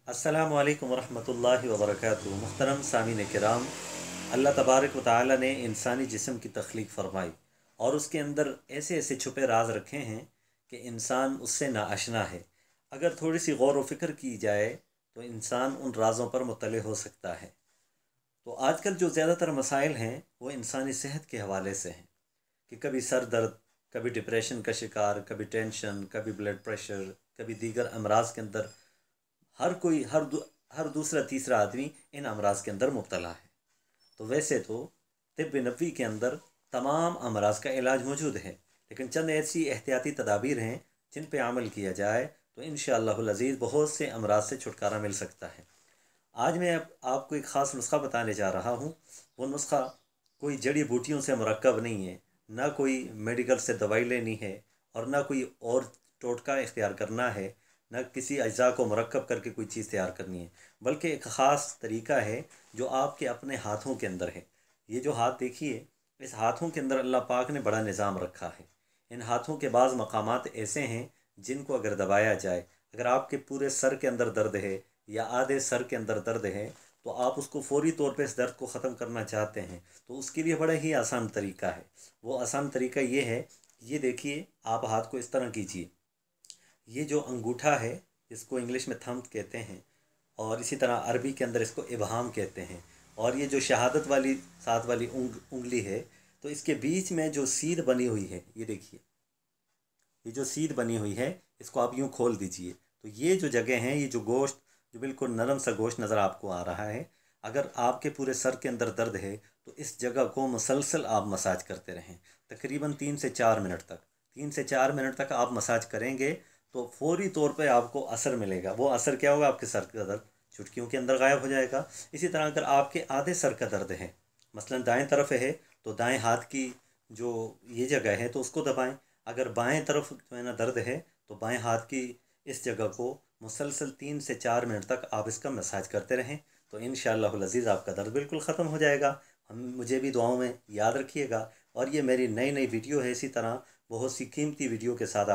अस्सलामु अलैकुम वरहमतुल्लाहि वबरकातुहू। मुहतरम सामीन किराम, अल्लाह तबारक व तआला ने इंसानी जिस्म की तख्लीक फ़रमाई और उसके अंदर ऐसे ऐसे छुपे राज रखे हैं कि इंसान उससे नाआशना है। अगर थोड़ी सी गौर व फिक्र की जाए तो इंसान उन राज़ों पर मुत्तले हो सकता है। तो आजकल जो ज़्यादातर मसाइल हैं वो इंसानी सेहत के हवाले से हैं कि कभी सर दर्द, कभी डिप्रेशन का शिकार, कभी टेंशन, कभी ब्लड प्रेशर, कभी दीगर अमराज के अंदर हर कोई हर दूसरा तीसरा आदमी इन अमराज के अंदर मुब्तला है। तो वैसे तो तिब्ब नबवी के अंदर तमाम अमराज का इलाज मौजूद है, लेकिन चंद ऐसी एहतियाती तदाबीर हैं जिन पे अमल किया जाए तो इंशाअल्लाहुल अज़ीज़ बहुत से अमराज से छुटकारा मिल सकता है। आज मैं आपको एक ख़ास नुस्खा बताने जा रहा हूँ। वो नुस्खा कोई जड़ी बूटियों से मुरक्कब नहीं है, ना कोई मेडिकल से दवाई लेनी है और ना कोई और टोटका इख्तियार करना है, न किसी अज्जा को मुरक्कब करके कोई चीज़ तैयार करनी है, बल्कि एक ख़ास तरीका है जो आपके अपने हाथों के अंदर है। ये जो हाथ देखिए, इस हाथों के अंदर अल्लाह पाक ने बड़ा निज़ाम रखा है। इन हाथों के बाज़ मकामात ऐसे हैं जिनको अगर दबाया जाए, अगर आपके पूरे सर के अंदर दर्द है या आधे सर के अंदर दर्द है तो आप उसको फ़ौरी तौर पे इस दर्द को ख़त्म करना चाहते हैं तो उसके लिए बड़ा ही आसान तरीका है। वो आसान तरीका ये है, ये देखिए, आप हाथ को इस तरह कीजिए। ये जो अंगूठा है इसको इंग्लिश में थंब कहते हैं और इसी तरह अरबी के अंदर इसको इब्हाम कहते हैं। और ये जो शहादत वाली साथ वाली उंगली है, तो इसके बीच में जो सीध बनी हुई है, ये देखिए, ये जो सीध बनी हुई है इसको आप यूँ खोल दीजिए। तो ये जो जगह हैं, ये जो गोश्त, जो बिल्कुल नरम सा गोश्त नज़र आपको आ रहा है, अगर आपके पूरे सर के अंदर दर्द है तो इस जगह को मुसलसल आप मसाज करते रहें, तकरीबन 3 से 4 मिनट तक। 3 से 4 मिनट तक आप मसाज करेंगे तो फौरी तौर पे आपको असर मिलेगा। वो असर क्या होगा, आपके सर का दर्द चुटकियों के अंदर गायब हो जाएगा। इसी तरह अगर आपके आधे सर का दर्द है, मसलन दाएं तरफ है, तो दाएं हाथ की जो ये जगह है तो उसको दबाएं। अगर बाएं तरफ जो है ना दर्द है तो बाएं हाथ की इस जगह को मुसलसल 3 से 4 मिनट तक आप इसका मसाज करते रहें तो इंशाअल्लाहुल अज़ीज़ आपका दर्द बिल्कुल ख़त्म हो जाएगा। हम मुझे भी दुआओं में याद रखिएगा। और ये मेरी नई नई वीडियो है, इसी तरह बहुत सी कीमती वीडियो के साथ